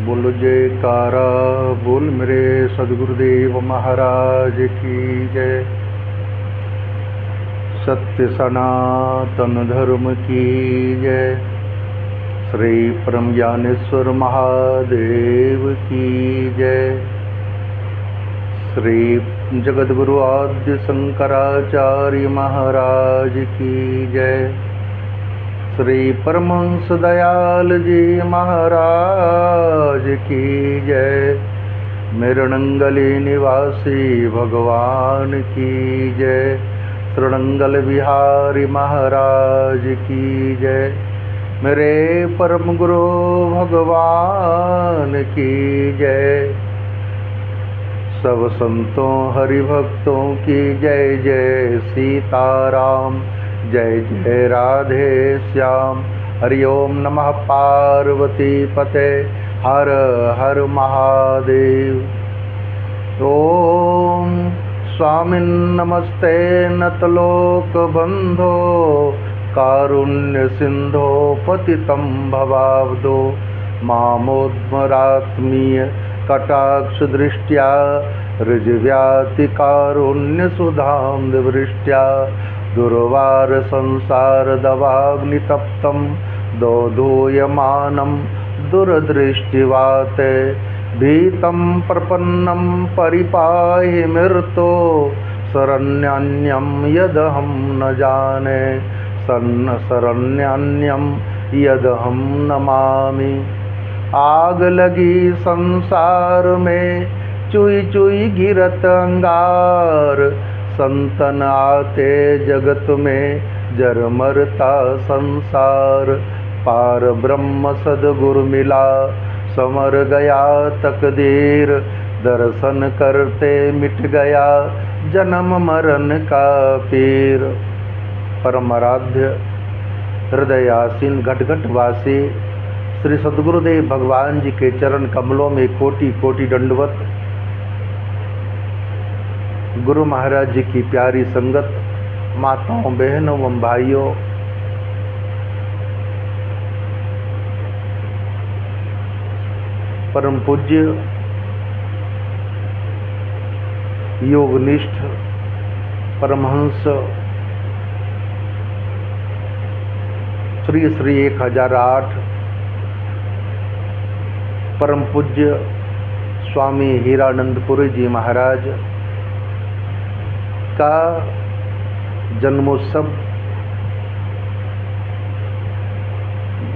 बोलो जयकारा बोल मेरे सदगुरुदेव महाराज की जय। सत्य सनातन धर्म की जय। श्री परम ज्ञानेश्वर महादेव की जय। श्री जगद्गुरु आद्य शंकराचार्य महाराज की जय। श्री परमहंस दयाल जी महाराज की जय। मेरणंगली निवासी भगवान की जय। श्रृणंगल बिहारी महाराज की जय। मेरे परम गुरु भगवान की जय। सब संतों हरिभक्तों की जय जय सीताराम। जय जय राधे श्याम। हरि ओम नमः पार्वती पते। हर हर महादेव। ओम स्वामिन् नमस्ते नतलोक बंधो। कारुण्य सिंधो पतितं भवाब्दो। मामोद्मरात्मीय कटाक्ष दृष्ट्या। ऋजव्याति कारुण्य सुधां वृष्ट्या। दुर्वार संसार दवाग्नितप्तं दोधूयमानं दुरदृष्टिवाते। भीतं प्रपन्नं परिपाहि मृतो। शरण्यन्यं यदहं न जाने। शरण्यन्यं यदहं नमामि। आग लगी संसार में चुई चुई गिरत अंगार। संतन आते जगत में जर मरता संसार। पार ब्रह्म सदगुरु मिला समर गया तकदीर। दर्शन करते मिट गया जन्म मरण का पीर। परम आराध्य हृदय आसीन घट घट वासी श्री सद्गुरुदेव भगवान जी के चरण कमलों में कोटि कोटि दंडवत। गुरु महाराज जी की प्यारी संगत, माताओं बहनों एवं भाइयों, परम पूज्य योगनिष्ठ परमहंस श्री श्री 1008 परम पूज्य स्वामी हीरानंदपुरी जी महाराज का जन्मोत्सव,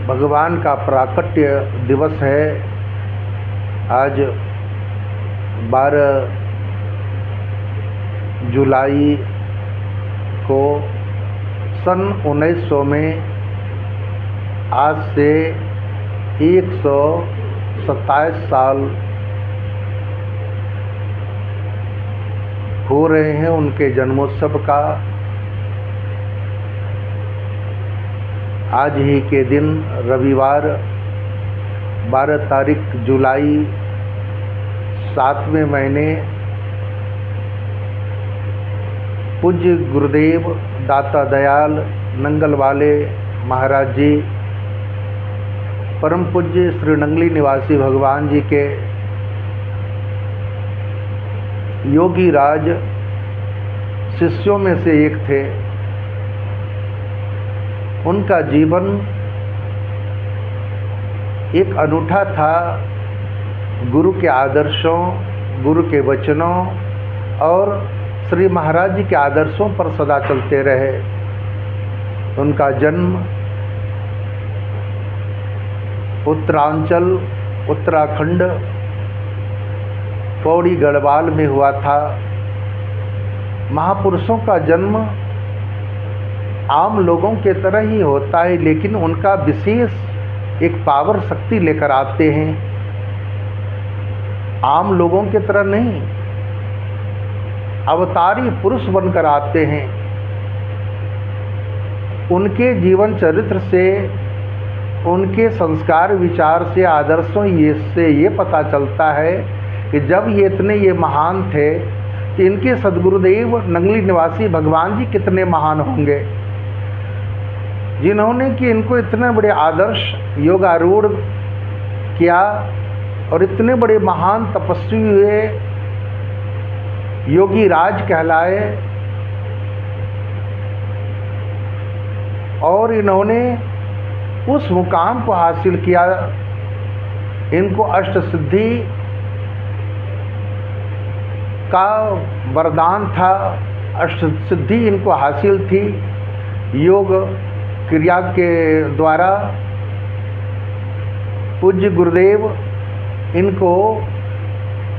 भगवान का प्राकट्य दिवस है। आज 12 जुलाई को सन 1900 में आज से 127 साल हो रहे हैं उनके जन्मोत्सव का। आज ही के दिन रविवार 12 तारीख जुलाई 7वें महीने पूज्य गुरुदेव दाता दयाल नंगल वाले महाराज जी, परम पूज्य श्री नंगली निवासी भगवान जी के योगी राज शिष्यों में से एक थे। उनका जीवन एक अनूठा था। गुरु के आदर्शों, गुरु के वचनों और श्री महाराज जी के आदर्शों पर सदा चलते रहे। उनका जन्म उत्तरांचल उत्तराखंड पौड़ी गढ़वाल में हुआ था। महापुरुषों का जन्म आम लोगों के तरह ही होता है, लेकिन उनका विशेष एक पावर शक्ति लेकर आते हैं। आम लोगों के तरह नहीं, अवतारी पुरुष बनकर आते हैं। उनके जीवन चरित्र से, उनके संस्कार विचार से, आदर्शों से ये पता चलता है कि जब ये इतने महान थे कि इनके सद्गुरुदेव नंगली निवासी भगवान जी कितने महान होंगे, जिन्होंने कि इनको इतने बड़े आदर्श योगारूढ़ किया और इतने बड़े महान तपस्वी हुए, योगी राज कहलाए, और इन्होंने उस मुकाम को हासिल किया। इनको अष्ट सिद्धि का वरदान था, अष्ट सिद्धि इनको हासिल थी योग क्रिया के द्वारा। पूज्य गुरुदेव इनको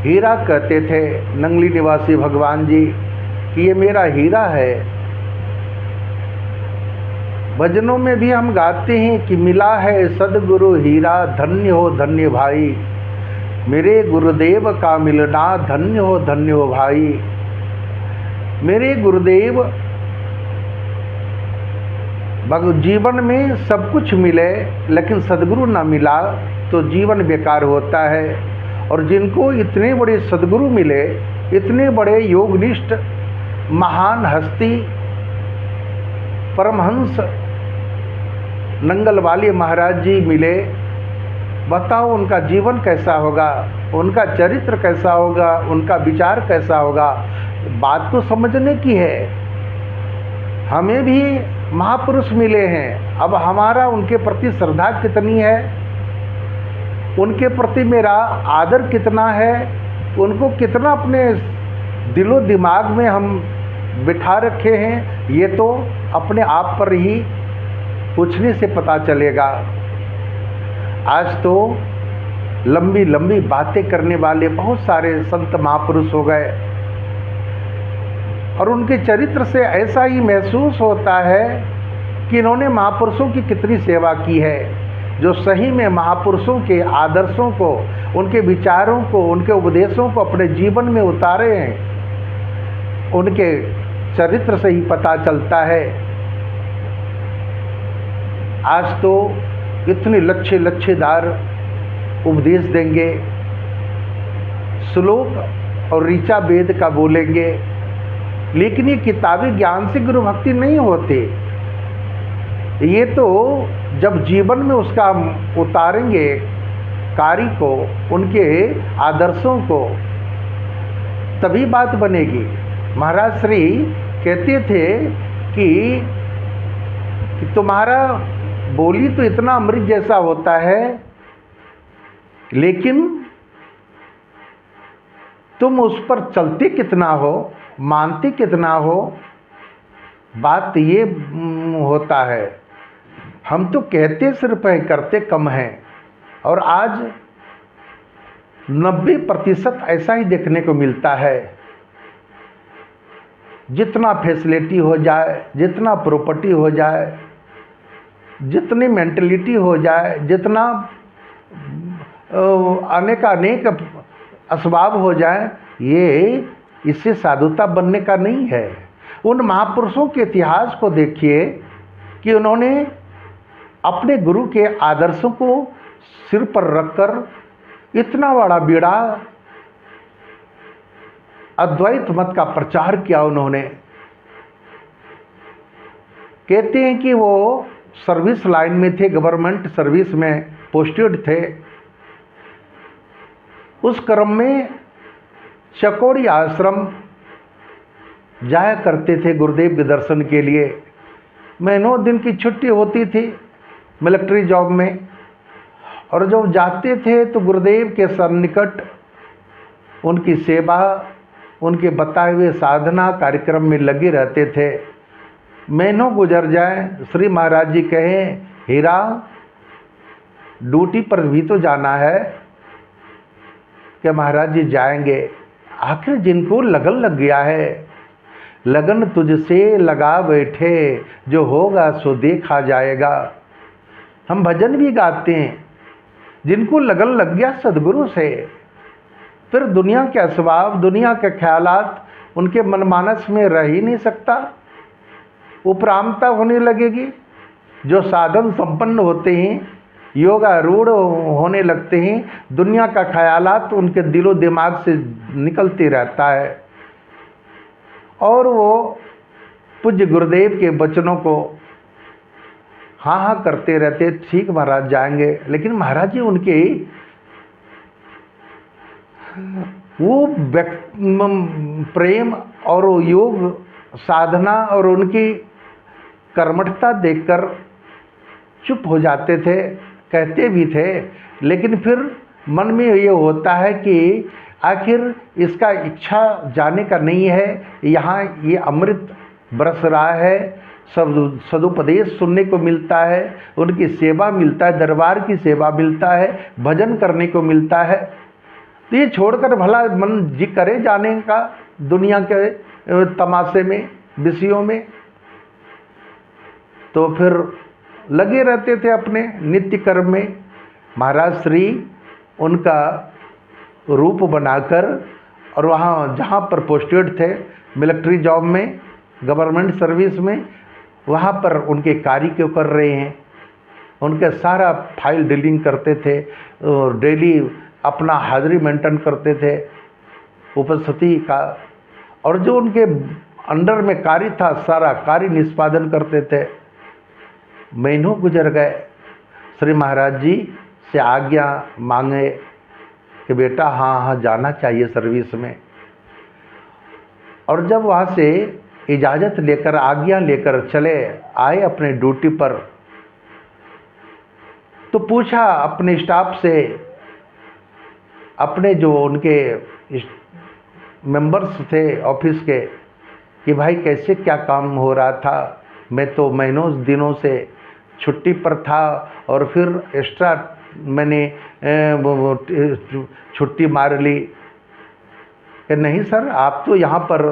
हीरा कहते थे, नंगली निवासी भगवान जी, कि ये मेरा हीरा है। भजनों में भी हम गाते हैं कि मिला है सदगुरु हीरा, धन्य हो धन्य भाई। मेरे गुरुदेव का मिलना धन्य हो धन्य हो भाई। मेरे गुरुदेव जीवन में सब कुछ मिले लेकिन सदगुरु ना मिला तो जीवन बेकार होता है। और जिनको इतने बड़े सदगुरु मिले, इतने बड़े योगनिष्ठ महान हस्ती परमहंस नंगल वाले महाराज जी मिले, बताओ उनका जीवन कैसा होगा, उनका चरित्र कैसा होगा, उनका विचार कैसा होगा। बात तो समझने की है। हमें भी महापुरुष मिले हैं, अब हमारा उनके प्रति श्रद्धा कितनी है, उनके प्रति मेरा आदर कितना है, उनको कितना अपने दिलो दिमाग में हम बिठा रखे हैं, ये तो अपने आप पर ही पूछने से पता चलेगा। आज तो लंबी लंबी बातें करने वाले बहुत सारे संत महापुरुष हो गए, और उनके चरित्र से ऐसा ही महसूस होता है कि इन्होंने महापुरुषों की कितनी सेवा की है। जो सही में महापुरुषों के आदर्शों को, उनके विचारों को, उनके उपदेशों को अपने जीवन में उतारे हैं, उनके चरित्र से ही पता चलता है। आज तो इतने लच्छेदार उपदेश देंगे, श्लोक और ऋचा वेद का बोलेंगे, लेकिन ये किताबी ज्ञान से गुरु भक्ति नहीं होते। ये तो जब जीवन में उसका उतारेंगे कार्य को, उनके आदर्शों को, तभी बात बनेगी। महाराज श्री कहते थे कि तुम्हारा बोली तो इतना अमृत जैसा होता है, लेकिन तुम उस पर चलते कितना हो, मानते कितना हो, बात ये होता है। हम तो कहते सिर्फ है, करते कम हैं। और आज 90% ऐसा ही देखने को मिलता है। जितना फैसिलिटी हो जाए, जितना प्रॉपर्टी हो जाए, जितनी मेंटलिटी हो जाए, जितना अनेक असबाब हो जाए, ये इससे साधुता बनने का नहीं है। उन महापुरुषों के इतिहास को देखिए कि उन्होंने अपने गुरु के आदर्शों को सिर पर रखकर इतना बड़ा बीड़ा अद्वैत मत का प्रचार किया। उन्होंने कहते हैं कि वो सर्विस लाइन में थे, गवर्नमेंट सर्विस में पोस्टेड थे। उस क्रम में चकोड़ी आश्रम जाया करते थे गुरुदेव के दर्शन के लिए। महीनों दिन की छुट्टी होती थी मिलिट्री जॉब में, और जब जाते थे तो गुरुदेव के सन्निकट उनकी सेवा, उनके बताए हुए साधना कार्यक्रम में लगे रहते थे। महीनों गुजर जाए, श्री महाराज जी कहें, हीरा ड्यूटी पर भी तो जाना है। क्या महाराज जी जाएंगे? आखिर जिनको लगन लग गया है, लगन तुझसे लगा बैठे, जो होगा सो देखा जाएगा। हम भजन भी गाते हैं, जिनको लगन लग गया सदगुरु से, फिर दुनिया के असबाब, दुनिया के ख्यालात उनके मनमानस में रह ही नहीं सकता। उपरामता होने लगेगी। जो साधन संपन्न होते हैं, योगारूढ़ होने लगते हैं, दुनिया का ख्यालात उनके दिलो दिमाग से निकलते रहता है, और वो पूज्य गुरुदेव के वचनों को हाँ हाँ करते रहते। ठीक महाराज जाएंगे, लेकिन महाराज जी उनके वो प्रेम और योग साधना और उनकी कर्मठता देखकर चुप हो जाते थे, कहते भी थे, लेकिन फिर मन में ये होता है कि आखिर इसका इच्छा जाने का नहीं है, यहाँ ये अमृत बरस रहा है, सदुपदेश सुनने को मिलता है, उनकी सेवा मिलता है, दरबार की सेवा मिलता है, भजन करने को मिलता है, तो ये छोड़कर भला मन जी करे जाने का दुनिया के तमाशे में, विषयों में। तो फिर लगे रहते थे अपने नित्य कर्म में। महाराज श्री उनका रूप बनाकर और वहाँ जहाँ पर पोस्टेड थे मिलिट्री जॉब में, गवर्नमेंट सर्विस में, वहाँ पर उनके कार्य क्यों कर रहे हैं, उनके सारा फाइल डीलिंग करते थे और डेली अपना हाजिरी मेंटेन करते थे उपस्थिति का, और जो उनके अंडर में कार्य था सारा कार्य निष्पादन करते थे। महीनों गुजर गए, श्री महाराज जी से आज्ञा मांगे कि बेटा हाँ जाना चाहिए सर्विस में। और जब वहाँ से इजाज़त लेकर आज्ञा लेकर चले आए अपने ड्यूटी पर, तो पूछा अपने स्टाफ से, अपने जो उनके मेंबर्स थे ऑफिस के, कि भाई कैसे क्या काम हो रहा था, मैं तो महीनों दिनों से छुट्टी पर था और फिर एक्स्ट्रा मैंने छुट्टी मार ली। कि नहीं सर, आप तो यहाँ पर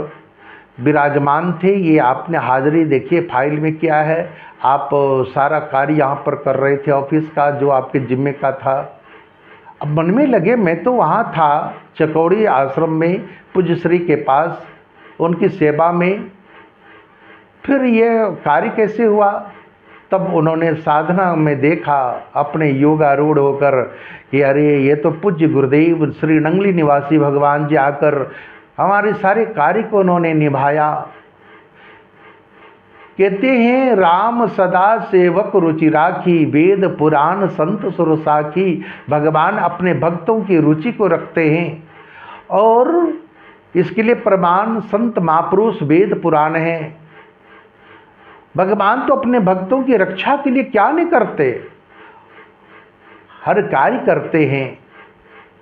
विराजमान थे, ये आपने हाजिरी देखिए फाइल में क्या है, आप सारा कार्य यहाँ पर कर रहे थे ऑफिस का जो आपके जिम्मे का था। अब मन में लगे मैं तो वहाँ था चकौड़ी आश्रम में पूज्य श्री के पास उनकी सेवा में, फिर ये कार्य कैसे हुआ। तब उन्होंने साधना में देखा अपने योगारूढ़ होकर कि अरे ये तो पूज्य गुरुदेव श्री नंगली निवासी भगवान जी आकर हमारे सारे कार्य को उन्होंने निभाया। कहते हैं राम सदा सेवक रुचि राखी, वेद पुराण संत सुर साखी। भगवान अपने भक्तों की रुचि को रखते हैं और इसके लिए प्रमाण संत महापुरुष वेद पुराण हैं। भगवान तो अपने भक्तों की रक्षा के लिए क्या नहीं करते, हर कार्य करते हैं।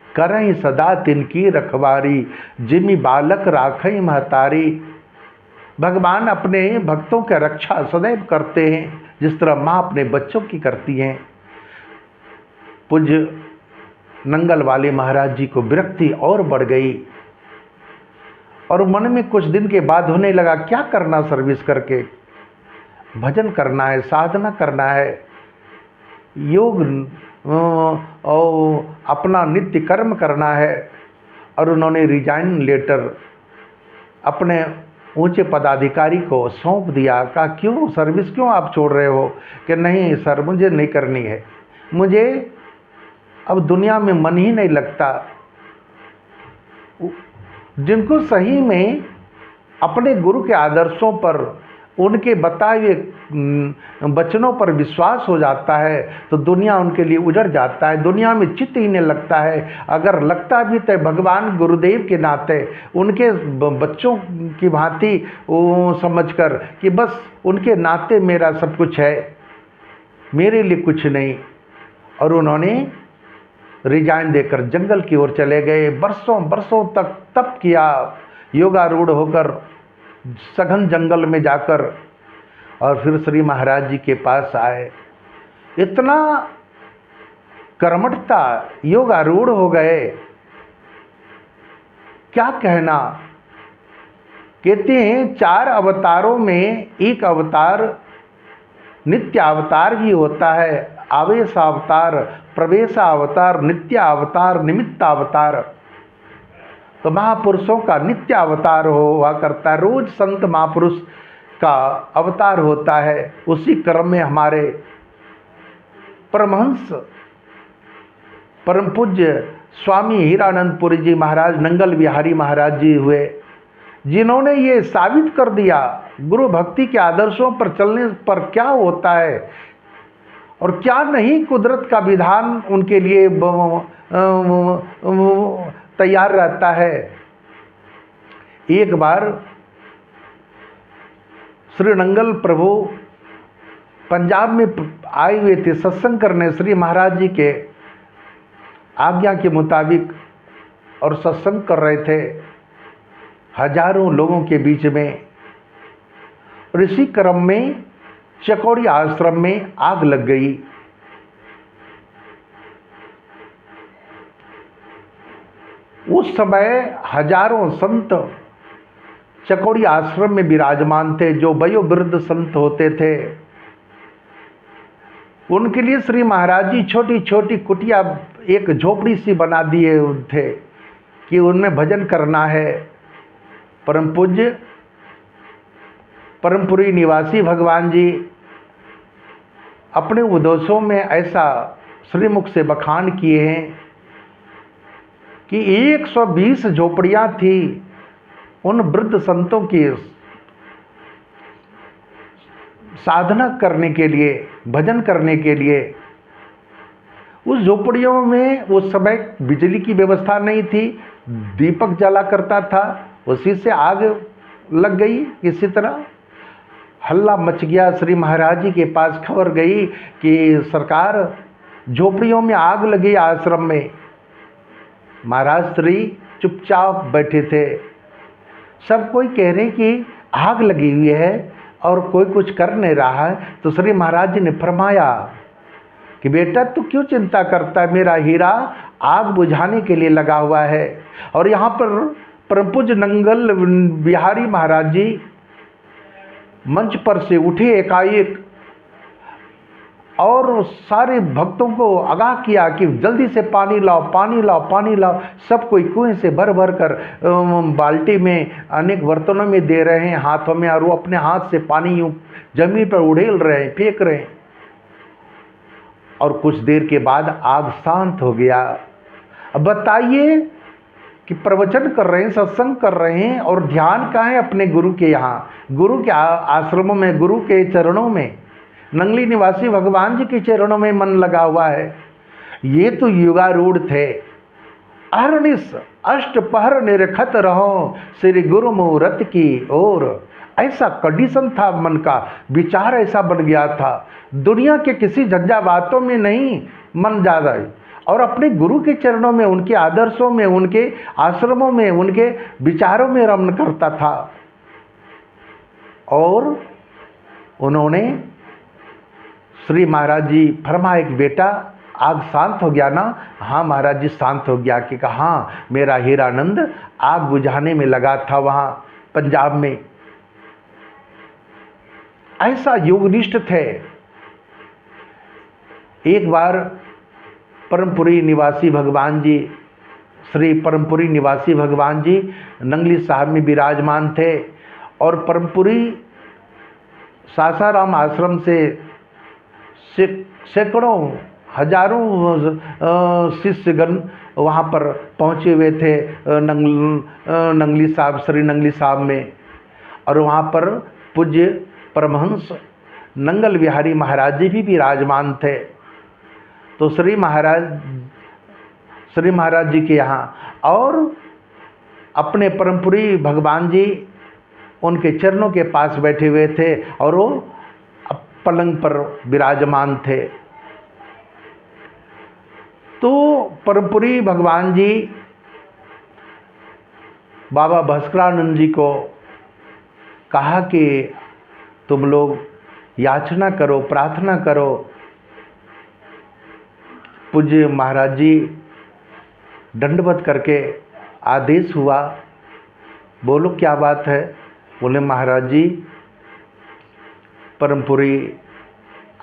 करें सदा तिनकी रखवारी, जिमि बालक राखें महतारी। भगवान अपने भक्तों की रक्षा सदैव करते हैं, जिस तरह माँ अपने बच्चों की करती हैं। पूज्य नंगल वाले महाराज जी को विरक्ति और बढ़ गई और मन में कुछ दिन के बाद होने लगा क्या करना सर्विस करके, भजन करना है, साधना करना है, योग और अपना नित्य कर्म करना है। और उन्होंने रिजाइन लेटर अपने ऊंचे पदाधिकारी को सौंप दिया। कहा क्यों सर्विस क्यों आप छोड़ रहे हो। कि नहीं सर मुझे नहीं करनी है, मुझे अब दुनिया में मन ही नहीं लगता। जिनको सही में अपने गुरु के आदर्शों पर, उनके बताए हुए वचनों पर विश्वास हो जाता है तो दुनिया उनके लिए उजड़ जाता है, दुनिया में चित्त ही नहीं लगता है। अगर लगता भी तो भगवान गुरुदेव के नाते उनके बच्चों की भांति समझकर कि बस उनके नाते मेरा सब कुछ है, मेरे लिए कुछ नहीं। और उन्होंने रिजाइन देकर जंगल की ओर चले गए। बरसों बरसों तक तप किया योगारूढ़ होकर सघन जंगल में जाकर, और फिर श्री महाराज जी के पास आए। इतना कर्मठता, योगारूढ़ हो गए, क्या कहना। कहते हैं 4 अवतारों में एक अवतार नित्य अवतार भी होता है। आवेश अवतार, प्रवेश अवतार, नित्य अवतार, निमित्त अवतार। तो महापुरुषों का नित्य अवतार हुआ करता है, रोज संत महापुरुष का अवतार होता है। उसी क्रम में हमारे परमहंस परम पूज्य स्वामी हीरानंदपुरी जी महाराज, नंगल बिहारी महाराज जी हुए, जिन्होंने ये साबित कर दिया गुरु भक्ति के आदर्शों पर चलने पर क्या होता है और क्या नहीं। कुदरत का विधान उनके लिए तैयार रहता है। एक बार श्री नंगल प्रभु पंजाब में आए हुए थे सत्संग करने श्री महाराज जी के आज्ञा के मुताबिक, और सत्संग कर रहे थे हजारों लोगों के बीच में। और इसी क्रम में चकौड़ी आश्रम में आग लग गई। उस समय हजारों संत चकौड़ी आश्रम में विराजमान थे, जो वयोवृद्ध संत होते थे। उनके लिए श्री महाराज जी छोटी छोटी कुटिया, एक झोपड़ी सी बना दिए थे कि उनमें भजन करना है। परम पूज्य परमपुरी निवासी भगवान जी अपने उद्देश्यों में ऐसा श्रीमुख से बखान किए हैं कि 120 झोपड़ियां थी उन वृद्ध संतों की साधना करने के लिए, भजन करने के लिए। उस झोपड़ियों में उस समय बिजली की व्यवस्था नहीं थी, दीपक जला करता था, उसी से आग लग गई। किसी तरह हल्ला मच गया। श्री महाराज जी के पास खबर गई कि सरकार, झोपड़ियों में आग लगी आश्रम में। महाराज श्री चुपचाप बैठे थे। सब कोई कह रहे कि आग लगी हुई है और कोई कुछ कर नहीं रहा है। तो श्री महाराज जी ने फरमाया कि बेटा तू क्यों चिंता करता है, मेरा हीरा आग बुझाने के लिए लगा हुआ है। और यहाँ पर परम पूज्य नंगल बिहारी महाराज जी मंच पर से उठे एकाएक और सारे भक्तों को आगाह किया कि जल्दी से पानी लाओ, पानी लाओ, पानी लाओ। सब कोई कुएं से भर भर कर बाल्टी में, अनेक बर्तनों में दे रहे हैं, हाथों में, और वो अपने हाथ से पानी यूं जमीन पर उड़ेल रहे हैं, फेंक रहे हैं। और कुछ देर के बाद आग शांत हो गया। अब बताइए कि प्रवचन कर रहे हैं, सत्संग कर रहे हैं, और ध्यान कहाँ है अपने गुरु के यहाँ, गुरु के आश्रमों में, गुरु के चरणों में, नंगली निवासी भगवान जी के चरणों में मन लगा हुआ है। ये तो युगारूढ़ थे। अहर्निश अष्टपहर निरखत रहो श्री गुरु मुहूर्त की ओर। ऐसा कंडीशन था मन का, विचार ऐसा बन गया था। दुनिया के किसी झंझावातों में नहीं मन ज्यादा, और अपने गुरु के चरणों में, उनके आदर्शों में, उनके आश्रमों में, उनके विचारों में रमन करता था। और उन्होंने श्री महाराज जी फरमाए कि बेटा आग शांत हो गया ना? हाँ महाराज जी शांत हो गया। कि कहा हाँ, मेरा हीरानंद आग बुझाने में लगा था वहाँ पंजाब में। ऐसा योगनिष्ठ थे। एक बार परमपुरी निवासी भगवान जी, श्री परमपुरी निवासी भगवान जी नंगली साहब में विराजमान थे, और परमपुरी सासाराम आश्रम से सैकड़ों हजारों शिष्यगण वहाँ पर पहुँचे हुए थे नंगली साहब, श्री नंगली साहब में। और वहाँ पर पूज्य परमहंस नंगल बिहारी महाराज जी भी विराजमान थे। तो श्री महाराज जी के यहाँ, और अपने परमपुरी भगवान जी उनके चरणों के पास बैठे हुए थे, और वो पलंग पर विराजमान थे। तो परमपुरी भगवान जी बाबा भास्करानंद जी को कहा कि तुम लोग याचना करो, प्रार्थना करो। पूज्य महाराज जी दंडवत करके आदेश हुआ। बोलो क्या बात है? बोले महाराज जी परमपुरी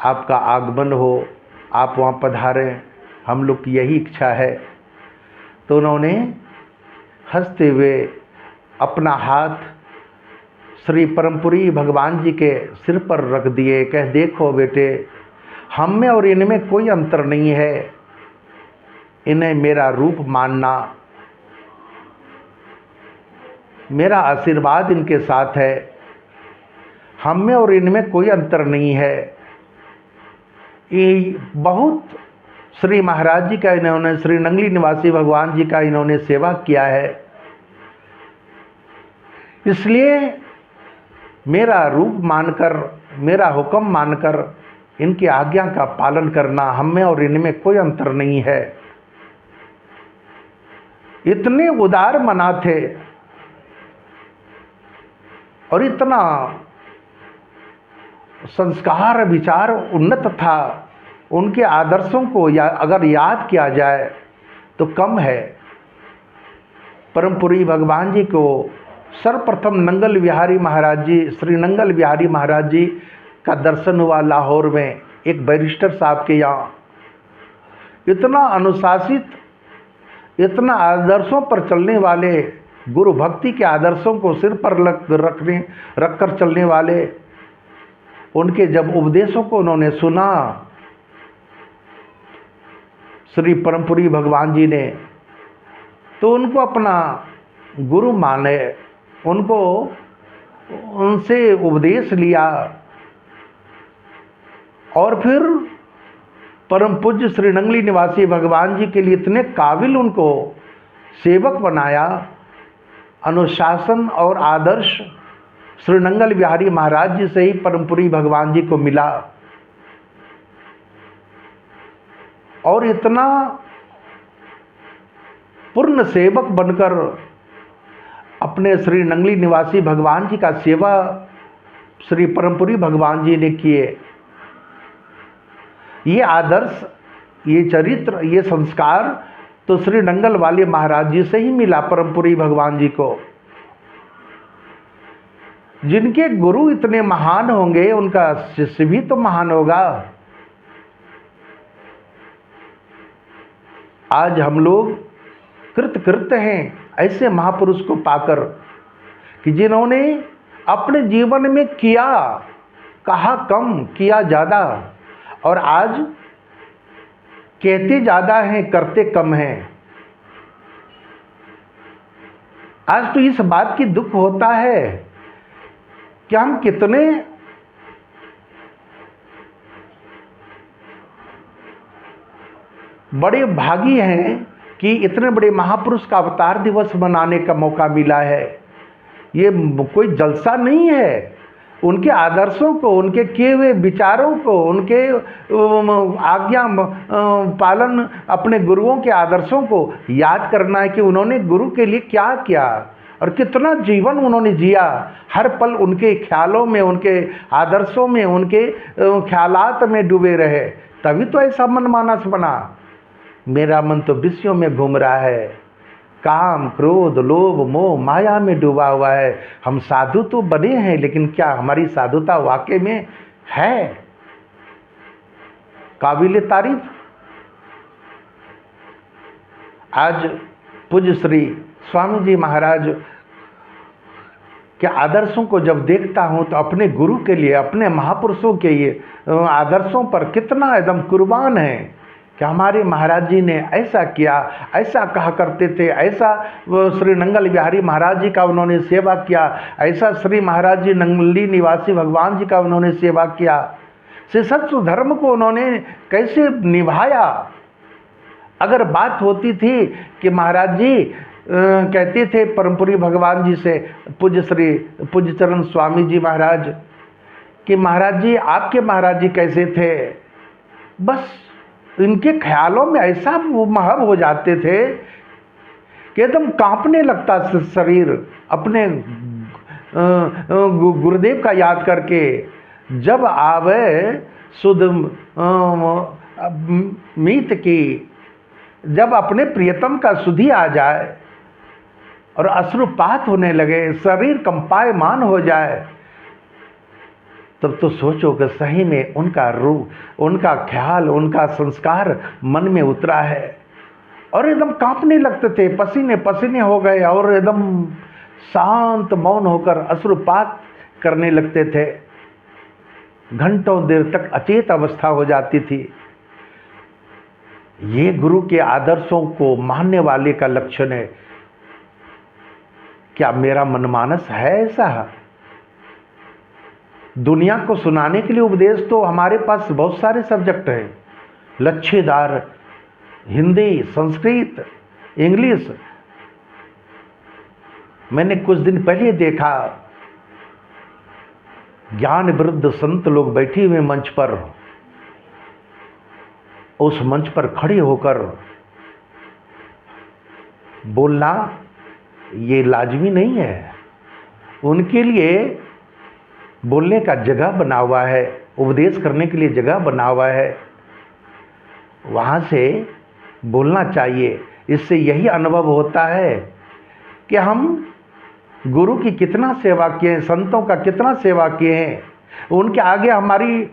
आपका आगमन हो, आप वहाँ पधारें, हम लोग की यही इच्छा है। तो उन्होंने हंसते हुए अपना हाथ श्री परमपुरी भगवान जी के सिर पर रख दिए। कह देखो बेटे, हम में और इनमें कोई अंतर नहीं है, इन्हें मेरा रूप मानना, मेरा आशीर्वाद इनके साथ है, हम में और इनमें कोई अंतर नहीं है। ये बहुत श्री महाराज जी का इन्होंने, श्री नंगली निवासी भगवान जी का इन्होंने सेवा किया है। इसलिए मेरा रूप मानकर, मेरा हुक्म मानकर इनकी आज्ञा का पालन करना, हम में और इनमें कोई अंतर नहीं है। इतने उदार मना थे और इतना संस्कार विचार उन्नत था, उनके आदर्शों को अगर याद किया जाए तो कम है। परमपुरी भगवान जी को सर्वप्रथम नंगल बिहारी महाराज जी, श्री नंगल बिहारी महाराज जी का दर्शन हुआ लाहौर में, एक बैरिस्टर साहब के यहाँ। इतना अनुशासित, इतना आदर्शों पर चलने वाले, गुरु भक्ति के आदर्शों को सिर पर रखकर चलने वाले, उनके जब उपदेशों को उन्होंने सुना श्री परमपुरी भगवान जी ने, तो उनको अपना गुरु माने, उनको उनसे उपदेश लिया और फिर परम पूज्य श्री नंगली निवासी भगवान जी के लिए इतने काबिल उनको सेवक बनाया। अनुशासन और आदर्श श्री नंगल बिहारी महाराज जी से ही परमपुरी भगवान जी को मिला और इतना पूर्ण सेवक बनकर अपने श्री नंगली निवासी भगवान जी का सेवा श्री परमपुरी भगवान जी ने किए। ये आदर्श, ये चरित्र, ये संस्कार तो श्री नंगल वाले महाराज जी से ही मिला परमपुरी भगवान जी को। जिनके गुरु इतने महान होंगे उनका शिष्य भी तो महान होगा। आज हम लोग कृतकृत्य हैं ऐसे महापुरुष को पाकर कि जिन्होंने अपने जीवन में किया, कहा कम, किया ज़्यादा, और आज कहते ज़्यादा हैं, करते कम हैं। आज तो इस बात की दुख होता है कि हम कितने बड़े भागी हैं कि इतने बड़े महापुरुष का अवतार दिवस मनाने का मौका मिला है। ये कोई जलसा नहीं है। उनके आदर्शों को, उनके किए हुए विचारों को, उनके आज्ञा पालन, अपने गुरुओं के आदर्शों को याद करना है कि उन्होंने गुरु के लिए क्या किया और कितना जीवन उन्होंने जिया। हर पल उनके ख्यालों में, उनके आदर्शों में, उनके ख्यालात में डूबे रहे, तभी तो ऐसा मनमानस बना। मेरा मन तो विषयों में घूम रहा है, काम, क्रोध, लोभ, मोह, माया में डूबा हुआ है। हम साधु तो बने हैं, लेकिन क्या हमारी साधुता वाकई में है काबिल तारीफ? आज पूज्य श्री स्वामी जी महाराज के आदर्शों को जब देखता हूँ तो अपने गुरु के लिए, अपने महापुरुषों के ये आदर्शों पर कितना एकदम कुर्बान है कि हमारे महाराज जी ने ऐसा किया, ऐसा कहा करते थे, ऐसा श्री नंगल बिहारी महाराज जी का उन्होंने सेवा किया, ऐसा श्री महाराज जी नंगली निवासी भगवान जी का उन्होंने सेवा किया। से सत्य धर्म को उन्होंने कैसे निभाया। अगर बात होती थी कि महाराज जी कहते थे परमपुरी भगवान जी से, पूज्य चरण स्वामी जी महाराज, कि महाराज जी आपके महाराज जी कैसे थे, बस इनके ख्यालों में ऐसा वो महव हो जाते थे कि एकदम कांपने लगता शरीर अपने गुरुदेव का याद करके। जब आवे सुध मीत की, जब अपने प्रियतम का सुधि आ जाए और अश्रुपात होने लगे, शरीर कंपायमान हो जाए, तब तो सोचो कि सही में उनका रूप, उनका ख्याल, उनका संस्कार मन में उतरा है। और एकदम कांपने लगते थे, पसीने पसीने हो गए और एकदम शांत मौन होकर अश्रुपात करने लगते थे। घंटों देर तक अचेत अवस्था हो जाती थी। ये गुरु के आदर्शों को मानने वाले का लक्षण है। क्या मेरा मनमानस है ऐसा? दुनिया को सुनाने के लिए उपदेश तो हमारे पास बहुत सारे सब्जेक्ट हैं। लच्छेदार हिंदी, संस्कृत, इंग्लिश। मैंने कुछ दिन पहले देखा, ज्ञान वृद्ध संत लोग बैठे हुए मंच पर, उस मंच पर खड़े होकर बोलना ये लाजमी नहीं है। उनके लिए बोलने का जगह बना हुआ है, उपदेश करने के लिए जगह बना हुआ है, वहाँ से बोलना चाहिए। इससे यही अनुभव होता है कि हम गुरु की कितना सेवा किए हैं, संतों का कितना सेवा किए हैं, उनके आगे हमारी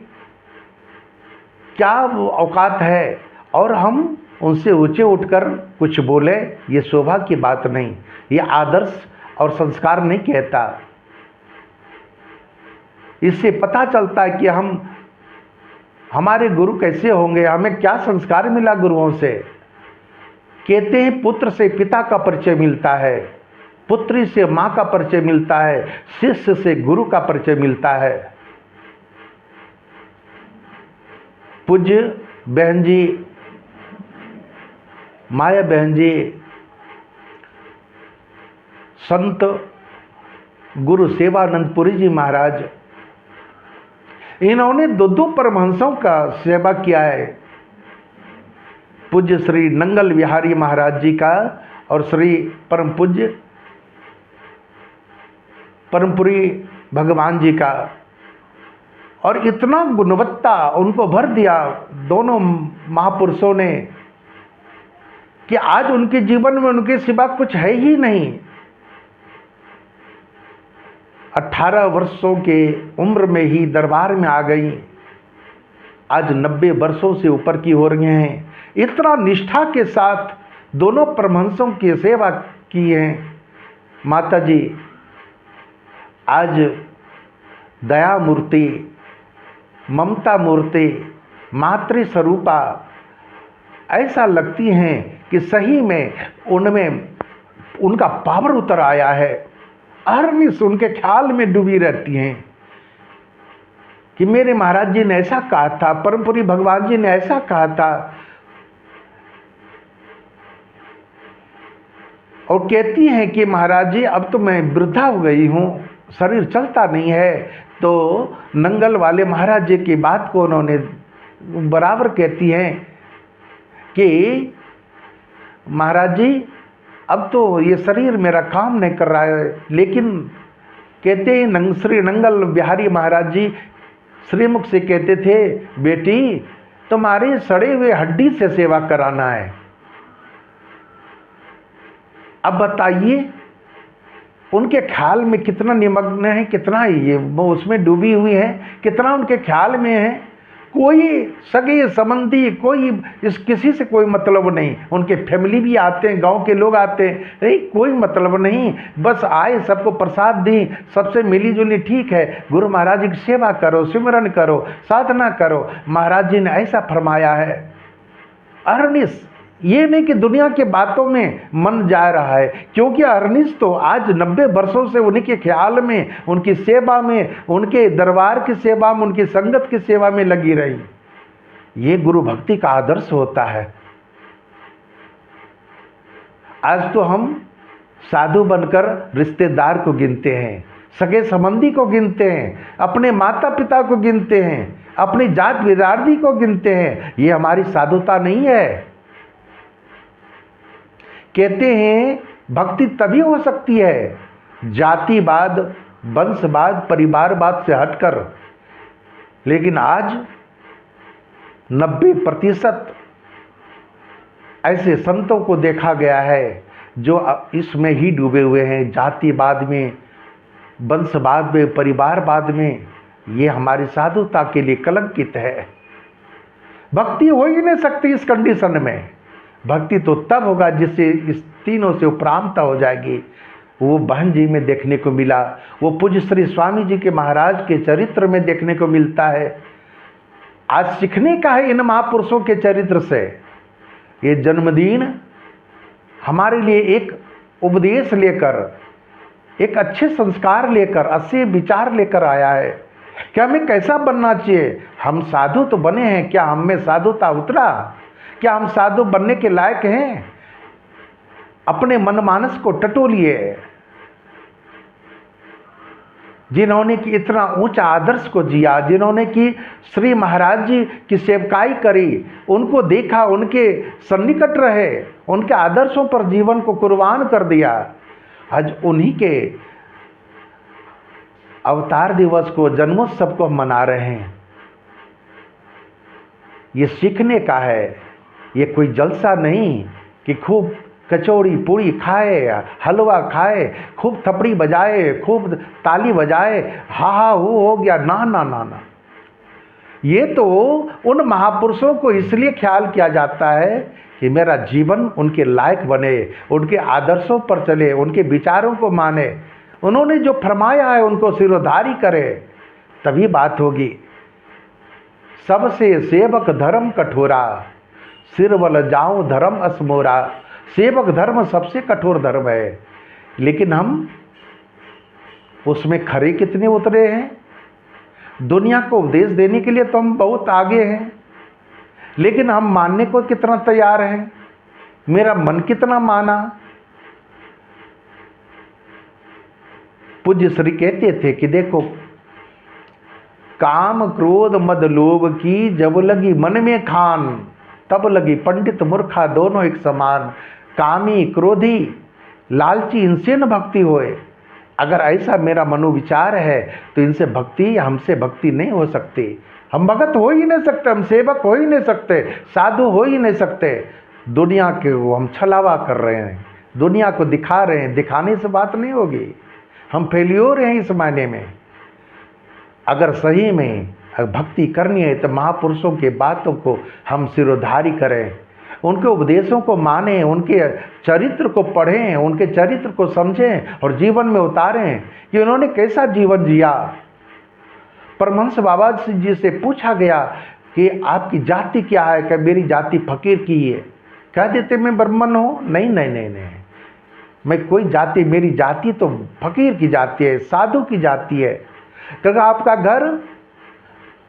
क्या औकात है, और हम उनसे ऊंचे उठकर कुछ बोले, ये शोभा की बात नहीं, ये आदर्श और संस्कार नहीं कहता। इससे पता चलता है कि हमारे गुरु कैसे होंगे, हमें क्या संस्कार मिला गुरुओं से। कहते हैं पुत्र से पिता का परिचय मिलता है, पुत्री से माँ का परिचय मिलता है, शिष्य से गुरु का परिचय मिलता है। पूज्य बहन जी, माया बहन जी, संत गुरु सेवानंदपुरी जी महाराज, इन्होंने दो परमहंसों का सेवा किया है, पूज्य श्री नंगल विहारी महाराज जी का और श्री परम पूज्य परमपुरी भगवान जी का। और इतना गुणवत्ता उनको भर दिया दोनों महापुरुषों ने कि आज उनके जीवन में उनके सिवा कुछ है ही नहीं। 18 वर्षों के उम्र में ही दरबार में आ गई, आज 90 वर्षों से ऊपर की हो रही हैं। इतना निष्ठा के साथ दोनों परमहंसों की सेवा की है माता जी। आज दया मूर्ति, ममता मूर्ति, मातृ स्वरूपा ऐसा लगती हैं कि सही में उनमें उनका पावर उतर आया है। अहर्निश उनके ख्याल में डूबी रहती हैं कि मेरे महाराज जी ने ऐसा कहा था, परमपुरी भगवान जी ने ऐसा कहा था। और कहती हैं कि महाराज जी अब तो मैं वृद्धा हो गई हूँ, शरीर चलता नहीं है। तो नंगल वाले महाराज जी की बात को उन्होंने बराबर कहती हैं कि महाराज जी अब तो ये शरीर मेरा काम नहीं कर रहा है। लेकिन कहते हैं श्री नंगल बिहारी महाराज जी श्रीमुख से कहते थे, बेटी तुम्हारे सड़े हुए हड्डी से सेवा कराना है। अब बताइए उनके ख्याल में कितना निमग्न है, कितना ये वो उसमें डूबी हुई है, कितना उनके ख्याल में है। कोई सगे संबंधी, कोई किसी से कोई मतलब नहीं। उनके फैमिली भी आते हैं, गांव के लोग आते हैं, नहीं कोई मतलब नहीं, बस आए सबको प्रसाद दी, सबसे मिली जुली ठीक है। गुरु महाराज जी की सेवा करो, सिमरन करो, साधना करो। महाराज जी ने ऐसा फरमाया है। अहर्निश ये नहीं कि दुनिया के बातों में मन जा रहा है, क्योंकि अहर्निश तो आज 90 वर्षों से उन्हीं के ख्याल में, उनकी सेवा में, उनके दरबार की सेवा में, उनकी संगत की सेवा में लगी रही। ये गुरु भक्ति का आदर्श होता है। आज तो हम साधु बनकर रिश्तेदार को गिनते हैं, सगे संबंधी को गिनते हैं, अपने माता पिता को गिनते हैं, अपनी जात बिरादरी को गिनते हैं। ये हमारी साधुता नहीं है। कहते हैं भक्ति तभी हो सकती है जातिवाद, वंशवाद, परिवारवाद से हटकर। लेकिन आज 90% ऐसे संतों को देखा गया है जो इसमें ही डूबे हुए हैं, जातिवाद में, वंशवाद में, परिवारवाद में। ये हमारी साधुता के लिए कलंकित है। भक्ति हो ही नहीं सकती इस कंडीशन में। भक्ति तो तब होगा जिससे इस तीनों से उपरांत हो जाएगी। वो बहन जी में देखने को मिला, वो पूज्य श्री स्वामी जी के महाराज के चरित्र में देखने को मिलता है। आज सीखने का है इन महापुरुषों के चरित्र से। ये जन्मदिन हमारे लिए एक उपदेश लेकर, एक अच्छे संस्कार लेकर, अच्छे विचार लेकर आया है कि हमें कैसा बनना चाहिए। हम साधु तो बने हैं, क्या हम में साधुता उतरा? क्या हम साधु बनने के लायक हैं? अपने मनमानस को टटोलिए। जिन्होंने कि इतना ऊंचा आदर्श को जिया, जिन्होंने कि श्री महाराज जी की सेवकाई करी, उनको देखा, उनके सन्निकट रहे, उनके आदर्शों पर जीवन को कुर्बान कर दिया, आज उन्हीं के अवतार दिवस को, जन्मोत्सव को हम मना रहे हैं। ये सीखने का है, ये कोई जलसा नहीं कि खूब कचौड़ी पूड़ी खाए, हलवा खाए, खूब थपड़ी बजाए, खूब ताली बजाए, हा हा हो गया, ना ना ना ना। ये तो उन महापुरुषों को इसलिए ख्याल किया जाता है कि मेरा जीवन उनके लायक बने, उनके आदर्शों पर चले, उनके विचारों को माने, उन्होंने जो फरमाया है उनको सिरोधारी करे, तभी बात होगी। सबसे सेवक धर्म कठोरा, सिरवल जाऊं धर्म असमोरा। सेवक धर्म सबसे कठोर धर्म है, लेकिन हम उसमें खरे कितने उतरे हैं। दुनिया को उपदेश देने के लिए तो हम बहुत आगे हैं, लेकिन हम मानने को कितना तैयार हैं? मेरा मन कितना माना? पूज्य श्री कहते थे कि देखो, काम क्रोध मद लोभ की जब लगी मन में खान, तब लगी पंडित मूर्खा दोनों एक समान। कामी क्रोधी लालची इनसे न भक्ति होए। अगर ऐसा मेरा मनोविचार है तो इनसे भक्ति, हमसे भक्ति नहीं हो सकती। हम भगत हो ही नहीं सकते, हम सेवक हो ही नहीं सकते, साधु हो ही नहीं सकते। दुनिया के वो हम छलावा कर रहे हैं, दुनिया को दिखा रहे हैं, दिखाने से बात नहीं होगी। हम फेल्योर हैं इस मायने में। अगर सही में भक्ति करनी है तो महापुरुषों के बातों को हम सिरोधारी करें, उनके उपदेशों को मानें, उनके चरित्र को पढ़ें, उनके चरित्र को समझें और जीवन में उतारें कि उन्होंने कैसा जीवन जिया। परमहंस बाबा जी से पूछा गया कि आपकी जाति क्या है? कि मेरी जाति फकीर की है। कह देते मैं ब्राह्मण हूँ? नहीं नहीं नहीं नहीं, मैं कोई जाति, मेरी जाति तो फकीर की जाति है, साधु की जाति है। क्योंकि आपका घर,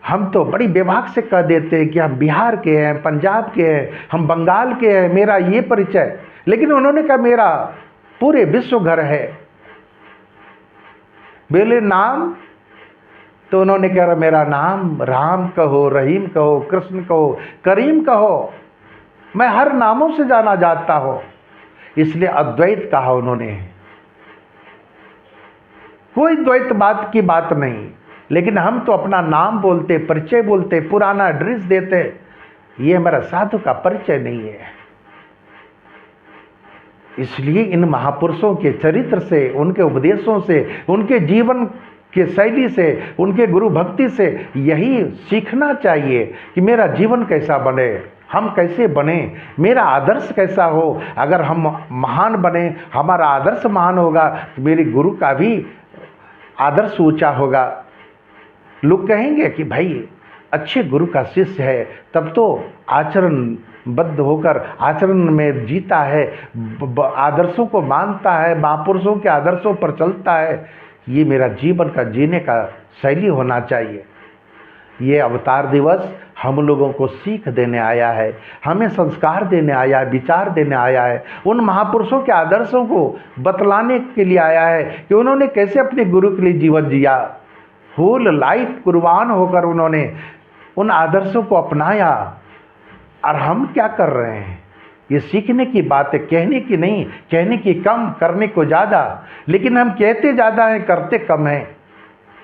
हम तो बड़ी विभाग से कह देते हैं कि हम बिहार के हैं, पंजाब के हैं, हम बंगाल के हैं, मेरा ये परिचय। लेकिन उन्होंने कहा मेरा पूरे विश्व घर है। बोले नाम? तो उन्होंने कहा मेरा नाम राम कहो, रहीम कहो, कृष्ण कहो, करीम कहो, मैं हर नामों से जाना जाता हूं। इसलिए अद्वैत कहा उन्होंने। कोई द्वैत बात की बात नहीं, लेकिन हम तो अपना नाम बोलते, परिचय बोलते, पुराना एड्रेस देते। ये हमारा साधु का परिचय नहीं है। इसलिए इन महापुरुषों के चरित्र से, उनके उपदेशों से, उनके जीवन के शैली से, उनके गुरु भक्ति से यही सीखना चाहिए कि मेरा जीवन कैसा बने, हम कैसे बने, मेरा आदर्श कैसा हो। अगर हम महान बने, हमारा आदर्श महान होगा, तो मेरे गुरु का भी आदर्श ऊंचा होगा। लोग कहेंगे कि भाई अच्छे गुरु का शिष्य है, तब तो आचरणबद्ध होकर आचरण में जीता है, आदर्शों को मानता है, महापुरुषों के आदर्शों पर चलता है। ये मेरा जीवन का जीने का शैली होना चाहिए। ये अवतार दिवस हम लोगों को सीख देने आया है, हमें संस्कार देने आया है, विचार देने आया है, उन महापुरुषों के आदर्शों को बतलाने के लिए आया है कि उन्होंने कैसे अपने गुरु के लिए जीवन जिया। होल लाइफ कुर्बान होकर उन्होंने उन आदर्शों को अपनाया। और हम क्या कर रहे हैं? ये सीखने की बात है, कहने की नहीं, कहने की कम, करने को ज़्यादा। लेकिन हम कहते ज़्यादा हैं, करते कम हैं।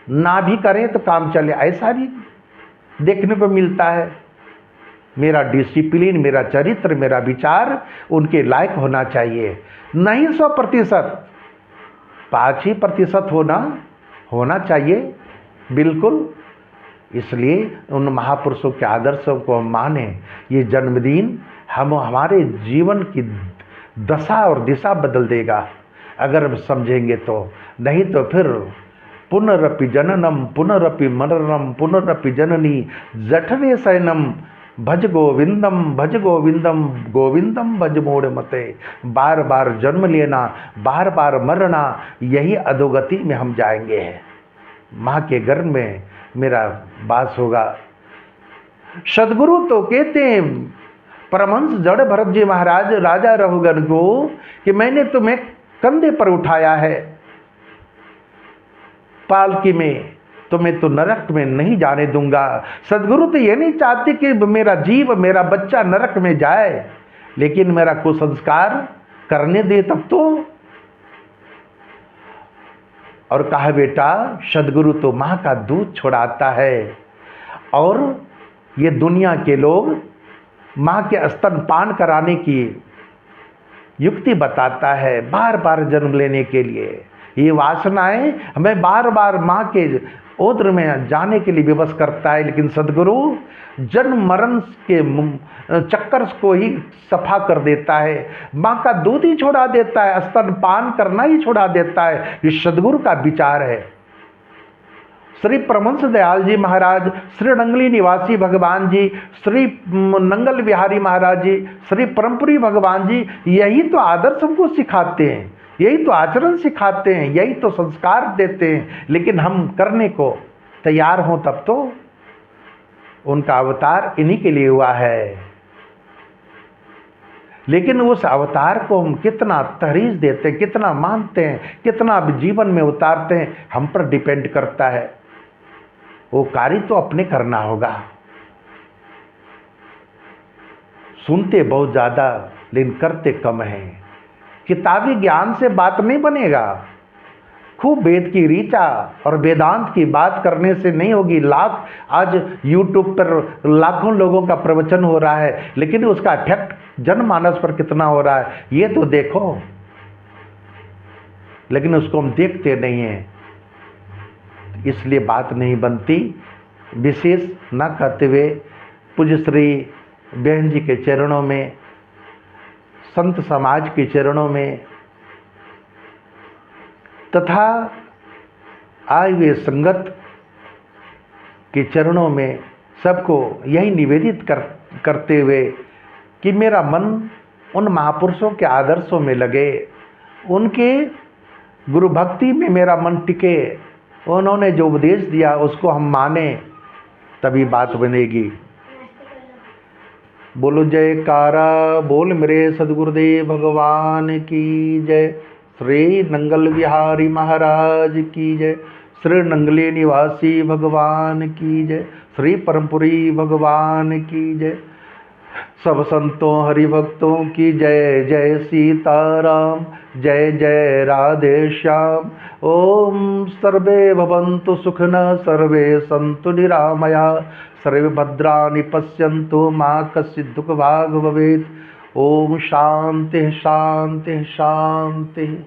ना भी करें तो काम चले, ऐसा भी देखने को मिलता है। मेरा डिसिप्लिन, मेरा चरित्र, मेरा विचार उनके लायक होना चाहिए। नहीं 100%, 5% होना चाहिए, बिल्कुल। इसलिए उन महापुरुषों के आदर्शों को हम माने। ये जन्मदिन हमारे जीवन की दशा और दिशा बदल देगा अगर हम समझेंगे तो। नहीं तो फिर पुनरपि जननम पुनरपि मरणम पुनरपि जननी जठरे शयनम भज गोविंदम गोविंदम भज मोड़ मते। बार बार जन्म लेना, बार बार मरना, यही अधोगति में हम जाएंगे। माँ के गर्भ में मेरा वास होगा। सदगुरु तो कहते हैं परमहंस जड़ भरत जी महाराज राजा रघुगण को कि मैंने तुम्हें कंधे पर उठाया है पालकी में, तुम्हें तो नरक में नहीं जाने दूंगा। सदगुरु तो ये नहीं चाहते कि मेरा जीव, मेरा बच्चा नरक में जाए, लेकिन मेरा कुसंस्कार करने दे तब तो। और कहा बेटा सदगुरु तो माँ का दूध छुड़ाता है, और ये दुनिया के लोग माँ के स्तनपान कराने की युक्ति बताता है, बार बार जन्म लेने के लिए। ये वासनाएं हमें बार बार माँ के ओद्र में जाने के लिए विवश करता है, लेकिन सदगुरु जन्म मरण के चक्कर को ही सफा कर देता है, माँ का दूध ही छोड़ा देता है, स्तनपान करना ही छोड़ा देता है। ये सदगुरु का विचार है। श्री परमहंस दयाल जी महाराज, श्री नंगली निवासी भगवान जी, श्री नंगल बिहारी महाराज जी, श्री परमपुरी भगवान जी यही तो आदर्श हमको सिखाते हैं, यही तो आचरण सिखाते हैं, यही तो संस्कार देते हैं, लेकिन हम करने को तैयार हों तब तो। उनका अवतार इन्हीं के लिए हुआ है, लेकिन उस अवतार को हम कितना तहरीज देते हैं, कितना मानते हैं, कितना जीवन में उतारते हैं, हम पर डिपेंड करता है। वो कार्य तो अपने करना होगा। सुनते बहुत ज़्यादा लेकिन करते कम हैं। किताबी ज्ञान से बात नहीं बनेगा, खूब वेद की ऋचा और वेदांत की बात करने से नहीं होगी। आज YouTube पर लाखों लोगों का प्रवचन हो रहा है, लेकिन उसका इफेक्ट जनमानस पर कितना हो रहा है ये तो देखो, लेकिन उसको हम देखते नहीं हैं, इसलिए बात नहीं बनती। विशेष न कहते हुए पूज्य श्री बहन जी के चरणों में, संत समाज के चरणों में तथा आए हुए संगत के चरणों में सबको यही निवेदित करते हुए कि मेरा मन उन महापुरुषों के आदर्शों में लगे, उनके गुरु भक्ति में मेरा मन टिके, उन्होंने जो उपदेश दिया उसको हम माने, तभी बात बनेगी। बोलो जयकारा बोल मेरे सदगुरुदेव भगवान की जय। श्री नंगल बिहारी महाराज की जय। श्री नंगले निवासी भगवान की जय। श्री परमपुरी भगवान की जय। सब संतों हरिभक्तों की जय। जय सीताराम, जय जय राधे श्याम। ओम सर्वे भवन्तु सुखिनः, सर्वे सन्तु निरामया, सर्वे भद्राणि पश्यन्तु मा कश्चित् दुःखभाग् भवेत्। ओम शांति शांति शांति।